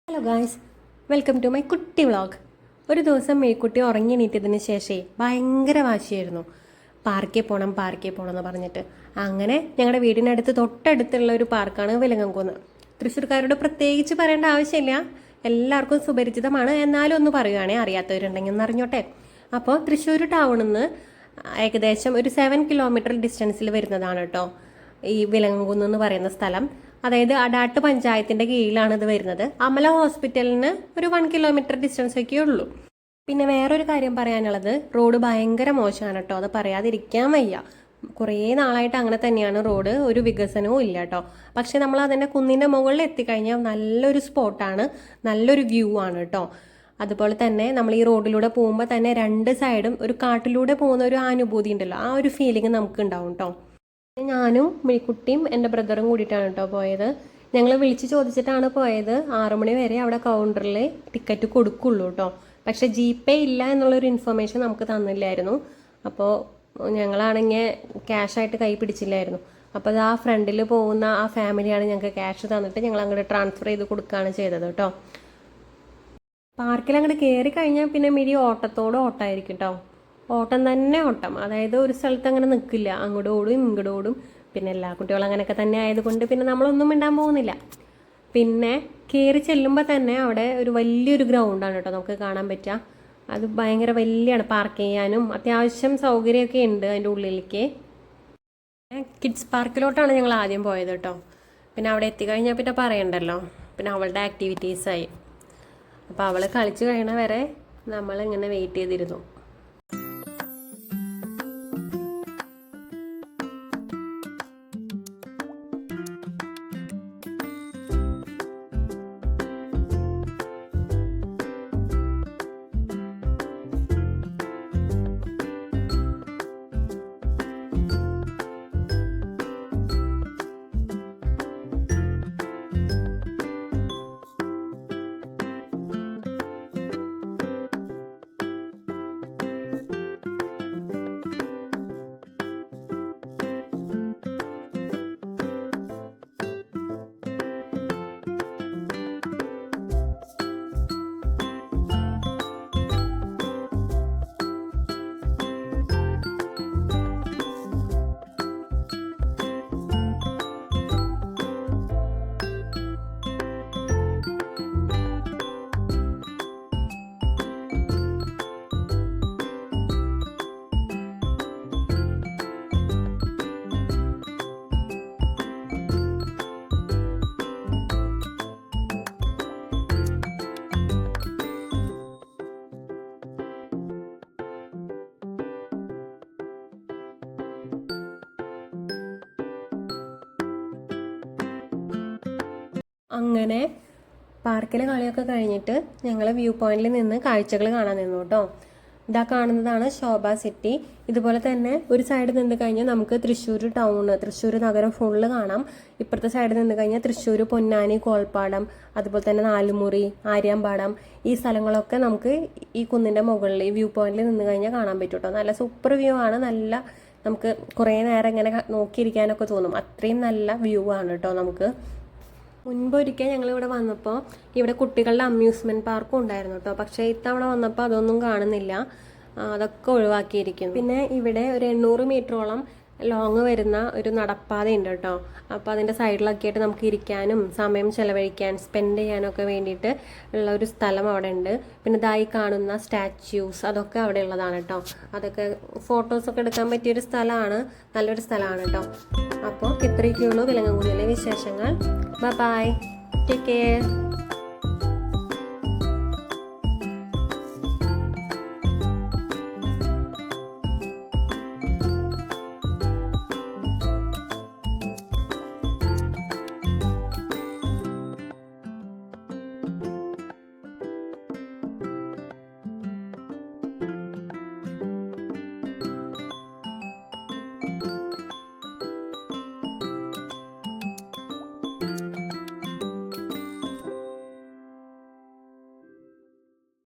Hello guys, welcome to my kutty vlog. ഒരു ദിവസം മേക്കുട്ടി ഉറങ്ങി എണീറ്റതിന് ശേഷമേ ഭയങ്കര വാശിയായിരുന്നു. പാർക്കിൽ പോകണം എന്ന് പറഞ്ഞിട്ട്. അങ്ങനെ ഞങ്ങളുടെ വീടിനടുത്ത് തൊട്ടടുത്തുള്ള ഒരു പാർക്കാണ് വിലങ്ങൻകുന്ന്. തൃശ്ശൂർക്കാരോട് പ്രത്യേകിച്ച് പറയേണ്ട ആവശ്യമില്ല, എല്ലാവർക്കും സുപരിചിതമാണ്. എന്നാലും ഒന്ന് പറയുകയാണെ അറിയാത്തവരുണ്ടെങ്കിൽ ഒന്ന് അറിഞ്ഞോട്ടെ. അപ്പോൾ തൃശ്ശൂർ ടൗണിൽ നിന്ന് ഏകദേശം ഒരു 7 കിലോമീറ്റർ ഡിസ്റ്റൻസിൽ വരുന്നതാണ് കേട്ടോ ഈ വിലങ്ങൻകുന്ന് എന്ന് പറയുന്ന സ്ഥലം. അതായത് അടാട്ട് പഞ്ചായത്തിൻ്റെ കീഴിലാണ് ഇത് വരുന്നത്. അമല ഹോസ്പിറ്റലിന് ഒരു 1 കിലോമീറ്റർ ഡിസ്റ്റൻസ് ഒക്കെ ഉള്ളൂ. പിന്നെ വേറൊരു കാര്യം പറയാനുള്ളത്, റോഡ് ഭയങ്കര മോശമാണ് കേട്ടോ. അത് പറയാതിരിക്കാൻ വയ്യ. കുറേ നാളായിട്ട് അങ്ങനെ തന്നെയാണ് റോഡ്, ഒരു വികസനവും ഇല്ല കേട്ടോ. പക്ഷെ നമ്മൾ അതിൻ്റെ കുന്നിൻ്റെ മുകളിൽ എത്തിക്കഴിഞ്ഞാൽ നല്ലൊരു സ്പോട്ടാണ്, നല്ലൊരു വ്യൂ ആണ് കേട്ടോ. അതുപോലെ തന്നെ നമ്മൾ ഈ റോഡിലൂടെ പോകുമ്പോൾ തന്നെ 2 സൈഡും ഒരു കാട്ടിലൂടെ പോകുന്ന ഒരു അനുഭൂതി ഉണ്ടല്ലോ, ആ ഒരു ഫീലിംഗ് നമുക്ക് ഉണ്ടാവും കേട്ടോ. ഞാനും മിഴിക്കുട്ടിയും എൻ്റെ ബ്രദറും കൂടിയിട്ടാണ് കേട്ടോ പോയത്. ഞങ്ങൾ വിളിച്ച് ചോദിച്ചിട്ടാണ് പോയത്. 6 മണി വരെ അവിടെ കൗണ്ടറിൽ ടിക്കറ്റ് കൊടുക്കുള്ളൂ കേട്ടോ. പക്ഷേ GPay ഇല്ല എന്നുള്ളൊരു ഇൻഫർമേഷൻ നമുക്ക് തന്നില്ലായിരുന്നു. അപ്പോൾ ഞങ്ങളാണെങ്കിൽ ക്യാഷായിട്ട് കൈ പിടിച്ചില്ലായിരുന്നു. അപ്പോൾ അത് ആ ഫ്രണ്ടിൽ പോകുന്ന ആ ഫാമിലിയാണ് ഞങ്ങൾക്ക് ക്യാഷ് തന്നിട്ട് ഞങ്ങൾ അങ്ങോട്ട് ട്രാൻസ്ഫർ ചെയ്ത് കൊടുക്കുകയാണ് ചെയ്തത് കേട്ടോ. പാർക്കിൽ അങ്ങോട്ട് കയറി കഴിഞ്ഞാൽ പിന്നെ മിഴി ഓട്ടത്തോട് ഓട്ടമായിരിക്കും കേട്ടോ. ഓട്ടം തന്നെ ഓട്ടം. അതായത് ഒരു സ്ഥലത്ത് അങ്ങനെ നിൽക്കില്ല, അങ്ങോട്ട് ഓടും ഇങ്ങോട്ട് ഓടും. പിന്നെ എല്ലാ കുട്ടികളും അങ്ങനെയൊക്കെ തന്നെ ആയതുകൊണ്ട് പിന്നെ നമ്മളൊന്നും മിണ്ടാൻ പോകുന്നില്ല. പിന്നെ കയറി ചെല്ലുമ്പോൾ തന്നെ അവിടെ ഒരു വലിയൊരു ഗ്രൗണ്ടാണ് കേട്ടോ നമുക്ക് കാണാൻ പറ്റുക. അത് ഭയങ്കര വലിയാണ്, പാർക്ക് ചെയ്യാനും അത്യാവശ്യം സൗകര്യമൊക്കെ ഉണ്ട് അതിൻ്റെ ഉള്ളിലേക്ക്. കിഡ്സ് പാർക്കിലോട്ടാണ് ഞങ്ങൾ ആദ്യം പോയത് കേട്ടോ. പിന്നെ അവിടെ എത്തിക്കഴിഞ്ഞാൽ പിന്നെ പറയണ്ടല്ലോ, പിന്നെ അവളുടെ ആക്ടിവിറ്റീസായി. അപ്പോൾ അവൾ കളിച്ച് കഴിയണ വരെ നമ്മളിങ്ങനെ വെയിറ്റ് ചെയ്തിരുന്നു. അങ്ങനെ പാർക്കിലെ കളിയൊക്കെ കഴിഞ്ഞിട്ട് ഞങ്ങൾ വ്യൂ പോയിന്റിൽ നിന്ന് കാഴ്ചകൾ കാണാൻ നിന്നു കേട്ടോ. ഇതാ കാണുന്നതാണ് ശോഭ സിറ്റി. ഇതുപോലെ തന്നെ ഒരു സൈഡ് നിന്ന് കഴിഞ്ഞാൽ നമുക്ക് തൃശ്ശൂർ ടൗണ്, തൃശ്ശൂർ നഗരം ഫുള്ള് കാണാം. ഇപ്പുറത്തെ സൈഡ് നിന്ന് കഴിഞ്ഞാൽ തൃശ്ശൂർ പൊന്നാനി, കോൾപ്പാടം, അതുപോലെ തന്നെ നാലുമുറി, ആര്യാമ്പാടം, ഈ സ്ഥലങ്ങളൊക്കെ നമുക്ക് ഈ കുന്നിൻ്റെ മുകളിൽ ഈ വ്യൂ പോയിന്റിൽ നിന്ന് കഴിഞ്ഞാൽ കാണാൻ പറ്റും കേട്ടോ. നല്ല സൂപ്പർ വ്യൂ ആണ്. നല്ല നമുക്ക് കുറേ നേരം ഇങ്ങനെ നോക്കിയിരിക്കാനൊക്കെ തോന്നും, അത്രയും നല്ല വ്യൂ ആണ് കേട്ടോ. നമുക്ക് മുൻപൊരിക്കൽ ഞങ്ങളിവിടെ വന്നപ്പോൾ ഇവിടെ കുട്ടികളുടെ അമ്യൂസ്മെൻറ്റ് പാർക്കും ഉണ്ടായിരുന്നു കേട്ടോ. പക്ഷേ ഇത്തവണ വന്നപ്പോൾ അതൊന്നും കാണുന്നില്ല, അതൊക്കെ ഒഴിവാക്കിയിരിക്കുന്നു. പിന്നെ ഇവിടെ ഒരു 800 മീറ്ററോളം ലോങ് വരുന്ന ഒരു നടപ്പാത ഉണ്ട് കേട്ടോ. അപ്പോൾ അതിൻ്റെ സൈഡിലൊക്കെ ആയിട്ട് നമുക്ക് ഇരിക്കാനും സമയം ചെലവഴിക്കാൻ, സ്പെൻഡ് ചെയ്യാനൊക്കെ വേണ്ടിയിട്ട് ഉള്ള ഒരു സ്ഥലം അവിടെ ഉണ്ട്. പിന്നെ ഇതായി കാണുന്ന സ്റ്റാച്യൂസ് അതൊക്കെ അവിടെ ഉള്ളതാണ് കേട്ടോ. അതൊക്കെ ഫോട്ടോസൊക്കെ എടുക്കാൻ പറ്റിയൊരു സ്ഥലമാണ്, നല്ലൊരു സ്ഥലമാണ് കേട്ടോ. അപ്പോൾ ഇത്രയൊക്കെയുള്ളൂ വിലങ്ങൻകുന്നിലെ വിശേഷങ്ങൾ. Bye, take care.